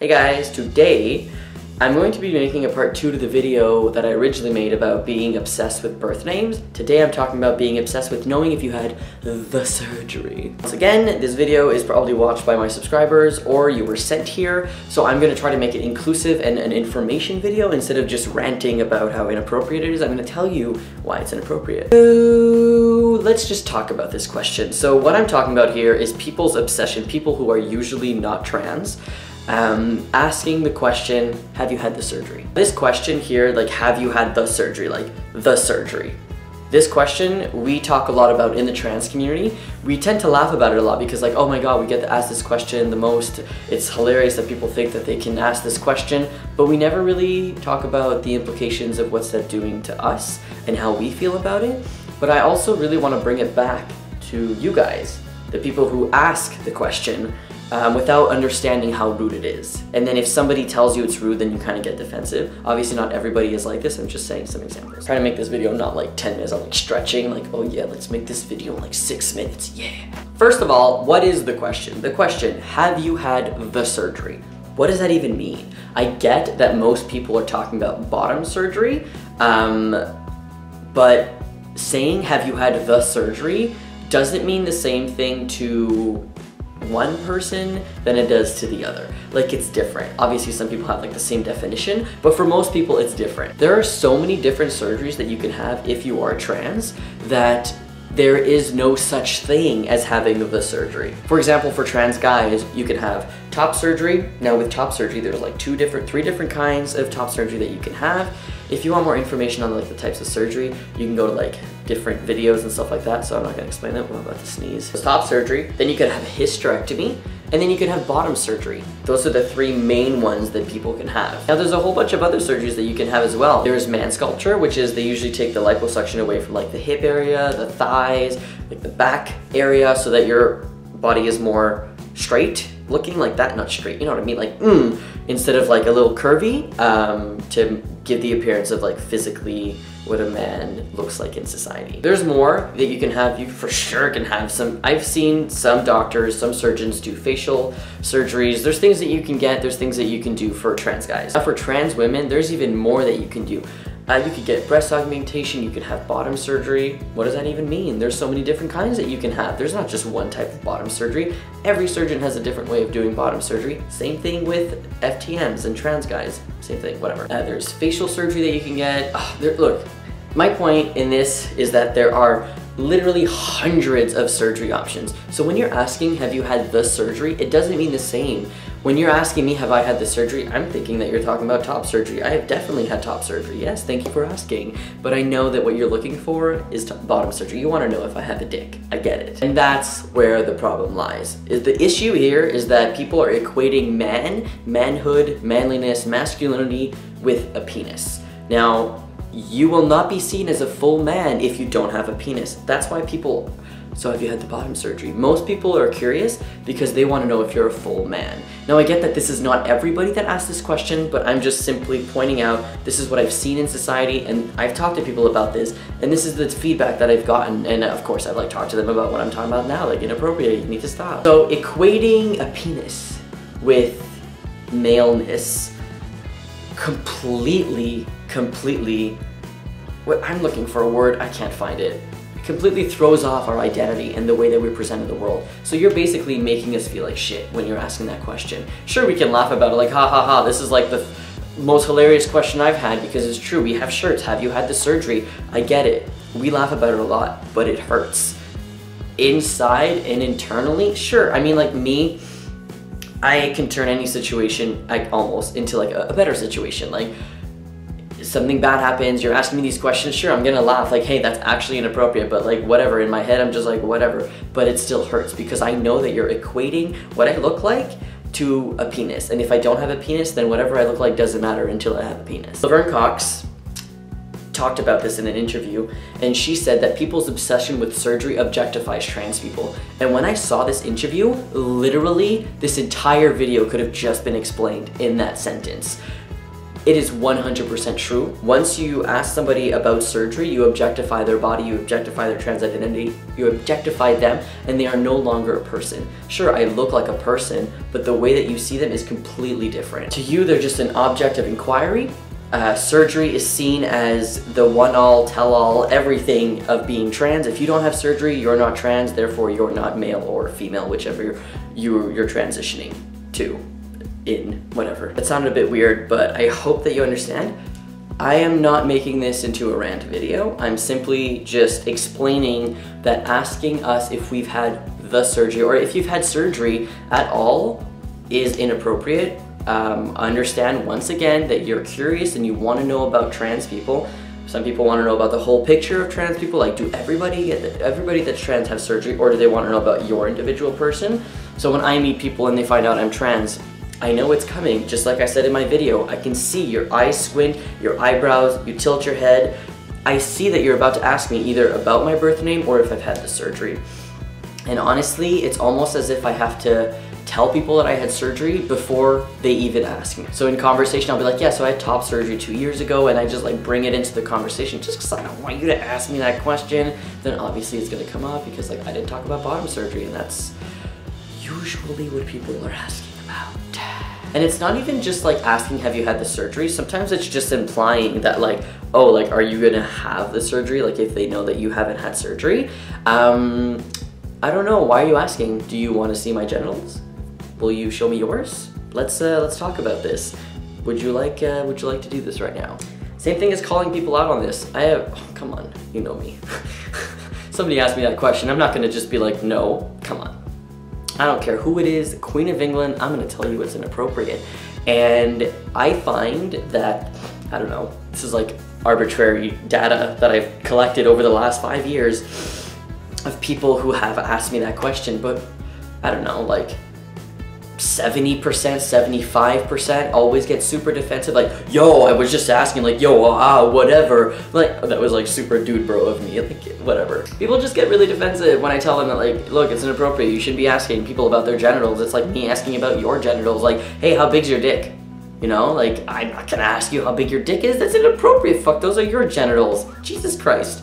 Hey guys, today I'm going to be making a part 2 to the video that I originally made about being obsessed with birth names. Today I'm talking about being obsessed with knowing if you had the surgery. Once again, this video is probably watched by my subscribers or you were sent here, so I'm going to try to make it inclusive and an information video instead of just ranting about how inappropriate it is. I'm going to tell you why it's inappropriate. So let's just talk about this question. So what I'm talking about here is people's obsession, people who are usually not trans, asking the question, have you had the surgery? This question here, like, have you had the surgery? Like, the surgery. This question we talk a lot about in the trans community. We tend to laugh about it a lot because, like, oh my god, we get to ask this question the most. It's hilarious that people think that they can ask this question, but we never really talk about the implications of what's that doing to us and how we feel about it. But I also really want to bring it back to you guys, the people who ask the question, without understanding how rude it is. And then if somebody tells you it's rude, then you kind of get defensive. Obviously not everybody is like this, I'm just saying some examples. I'm trying to make this video not like 10 minutes, I'm like stretching, like, oh yeah, let's make this video in like 6 minutes, yeah. First of all, what is the question? The question, have you had the surgery? What does that even mean? I get that most people are talking about bottom surgery, but saying have you had the surgery doesn't mean the same thing to one person than it does to the other. Like, it's different. Obviously some people have like the same definition, but for most people it's different. There are so many different surgeries that you can have if you are trans that there is no such thing as having the surgery. For example, for trans guys, you can have top surgery. Now with top surgery, there's like three different kinds of top surgery that you can have. If you want more information on like the types of surgery, you can go to like different videos and stuff like that, so I'm not gonna explain that. I'm about to sneeze. So top surgery, then you could have hysterectomy, and then you could have bottom surgery. Those are the three main ones that people can have. Now there's a whole bunch of other surgeries that you can have as well. There's man sculpture, which is they usually take the liposuction away from like the hip area, the thighs, like the back area, so that your body is more straight looking, like that, not straight, you know what I mean, like instead of like a little curvy, to give the appearance of like physically what a man looks like in society. There's more that you can have. You for sure can have some. I've seen some doctors, some surgeons do facial surgeries. There's things that you can get, there's things that you can do for trans guys. Now for trans women, there's even more that you can do. You could get breast augmentation, you can have bottom surgery. What does that even mean? There's so many different kinds that you can have. There's not just one type of bottom surgery. Every surgeon has a different way of doing bottom surgery. Same thing with FTMs and trans guys. Same thing, whatever. There's facial surgery that you can get. Look, my point in this is that there are literally hundreds of surgery options. So when you're asking, have you had the surgery, it doesn't mean the same. When you're asking me, have I had the surgery, I'm thinking that you're talking about top surgery. I have definitely had top surgery. Yes, thank you for asking. But I know that what you're looking for is bottom surgery. You want to know if I have a dick. I get it. And that's where the problem lies. The issue here is that people are equating manhood, manliness, masculinity with a penis. Now, you will not be seen as a full man if you don't have a penis. That's why people, so have you had the bottom surgery? Most people are curious because they want to know if you're a full man. Now I get that this is not everybody that asks this question, but I'm just simply pointing out this is what I've seen in society, and I've talked to people about this, and this is the feedback that I've gotten, and of course I've like talked to them about what I'm talking about now, like inappropriate, you need to stop. So equating a penis with maleness completely, I'm looking for a word, I can't find it. It completely throws off our identity and the way that we present in the world. So you're basically making us feel like shit when you're asking that question. Sure, we can laugh about it like, ha ha ha, this is like the most hilarious question I've had because it's true, we have shirts, have you had the surgery? I get it. We laugh about it a lot, but it hurts. Inside and internally, sure, I mean like me, I can turn any situation almost into like a better situation. Like something bad happens, you're asking me these questions, sure, I'm gonna laugh like, hey, that's actually inappropriate, but like whatever, in my head I'm just like whatever, but it still hurts because I know that you're equating what I look like to a penis, and if I don't have a penis, then whatever I look like doesn't matter until I have a penis. Laverne Cox talked about this in an interview, and she said that people's obsession with surgery objectifies trans people. And when I saw this interview, literally this entire video could have just been explained in that sentence. it is 100% true. Once you ask somebody about surgery, you objectify their body, you objectify their trans identity, you objectify them, and they are no longer a person. Sure, I look like a person, but the way that you see them is completely different. To you, they're just an object of inquiry. Surgery is seen as the one-all, tell-all, everything of being trans. If you don't have surgery, you're not trans, therefore you're not male or female, whichever you're transitioning to. In whatever. It sounded a bit weird, but I hope that you understand. I am not making this into a rant video. I'm simply just explaining that asking us if we've had the surgery or if you've had surgery at all is inappropriate. Understand once again that you're curious and you want to know about trans people. Some people want to know about the whole picture of trans people, like do everybody that's trans have surgery, or do they want to know about your individual person? So when I meet people and they find out I'm trans, I know it's coming. Just like I said in my video, I can see your eyes squint, your eyebrows, you tilt your head. I see that you're about to ask me either about my birth name or if I've had the surgery. And honestly, it's almost as if I have to tell people that I had surgery before they even ask me. So in conversation, I'll be like, yeah, so I had top surgery 2 years ago, and I just like bring it into the conversation just because I don't want you to ask me that question. Then obviously it's gonna come up because like I didn't talk about bottom surgery, and that's usually what people are asking about. And it's not even just like asking, have you had the surgery? Sometimes it's just implying that like, oh, like, are you gonna have the surgery? Like if they know that you haven't had surgery. I don't know, why are you asking? Do you wanna see my genitals? Will you show me yours? Let's talk about this. Would you like to do this right now? Same thing as calling people out on this. Oh, come on, you know me. Somebody asked me that question, I'm not gonna just be like, no, come on. I don't care who it is, the Queen of England, I'm gonna tell you it's inappropriate. And I find that, I don't know, this is like arbitrary data that I've collected over the last 5 years of people who have asked me that question, but I don't know, like 70%, 75% always get super defensive, like, yo, I was just asking, like, yo, whatever. Like, that was like super dude bro of me, like, whatever. People just get really defensive when I tell them that, like, look, it's inappropriate, you shouldn't be asking people about their genitals. It's like me asking about your genitals, like, hey, how big's your dick? You know, like, I'm not gonna ask you how big your dick is, that's inappropriate, fuck, those are your genitals. Jesus Christ.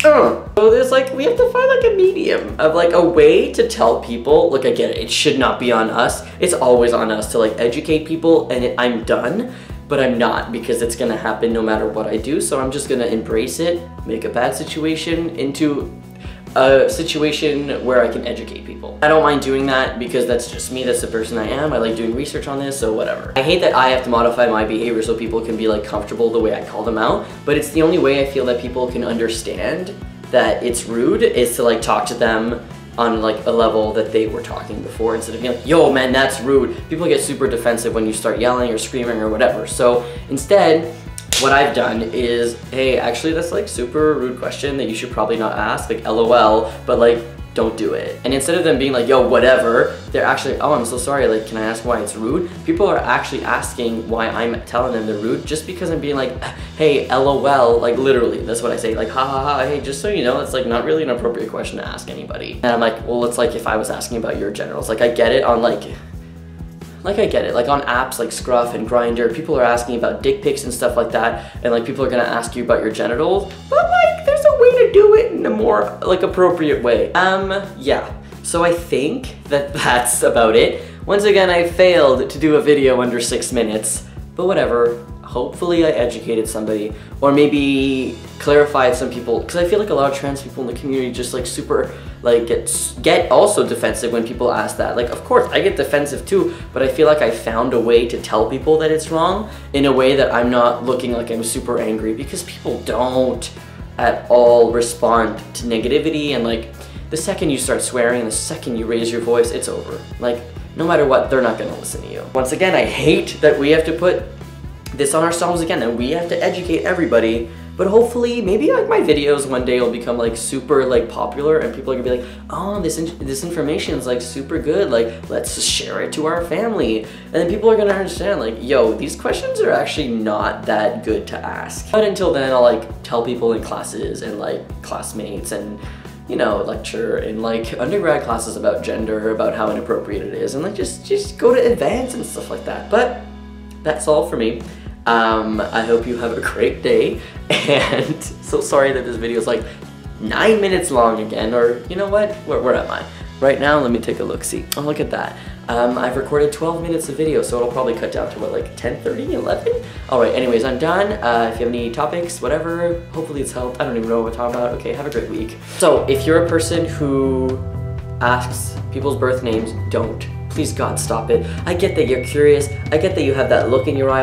So there's like, we have to find like a medium of like a way to tell people, look, I get it, it should not be on us. It's always on us to like educate people, and I'm done, but I'm not, because it's gonna happen no matter what I do. So I'm just gonna embrace it, make a bad situation into a situation where I can educate people. I don't mind doing that because that's just me, that's the person I am. I like doing research on this, so whatever. I hate that I have to modify my behavior so people can be like comfortable the way I call them out, but it's the only way I feel that people can understand that it's rude is to like talk to them on like a level that they were talking before, instead of being like, yo man, that's rude. People get super defensive when you start yelling or screaming or whatever. So instead, what I've done is, hey, actually that's like super rude question that you should probably not ask, like LOL, but like don't do it. And instead of them being like, yo, whatever, they're actually, oh, I'm so sorry, like, can I ask why it's rude? People are actually asking why I'm telling them they're rude just because I'm being like, hey, LOL, like literally, that's what I say, like, ha ha ha, hey, just so you know, it's like not really an appropriate question to ask anybody. And I'm like, well, it's like if I was asking about your genitals, like I get it on like I get it, like on apps like Scruff and Grindr, people are asking about dick pics and stuff like that, and like people are gonna ask you about your genitals, but like there's a way to do it in a more like appropriate way. Yeah, so I think that that's about it. Once again, I failed to do a video under 6 minutes, but whatever. Hopefully I educated somebody, or maybe clarified some people, because I feel like a lot of trans people in the community just like super like get also defensive when people ask that. Like, of course I get defensive too, but I feel like I found a way to tell people that it's wrong in a way that I'm not looking like I'm super angry, because people don't at all respond to negativity, and like the second you start swearing, the second you raise your voice, it's over. Like, no matter what, they're not gonna listen to you. Once again, I hate that we have to put this on ourselves again, and we have to educate everybody, but hopefully maybe like my videos one day will become like super like popular, and people are gonna be like, oh, this information is like super good, like let's just share it to our family, and then people are gonna understand like, yo, these questions are actually not that good to ask. But until then, I'll like tell people in classes and like classmates and, you know, lecture in like undergrad classes about gender, about how inappropriate it is, and like just go to advance and stuff like that. But that's all for me. I hope you have a great day, and so sorry that this video is like 9 minutes long again, or you know what? Where am I? Right now, let me take a look, see. Oh, look at that. I've recorded 12 minutes of video, so it'll probably cut down to what, like 10:30, 11? Alright, anyways, I'm done. If you have any topics, whatever, hopefully it's helped. I don't even know what we're talking about. Okay, have a great week. So, if you're a person who asks people's birth names, don't. Please God, stop it. I get that you're curious. I get that you have that look in your eye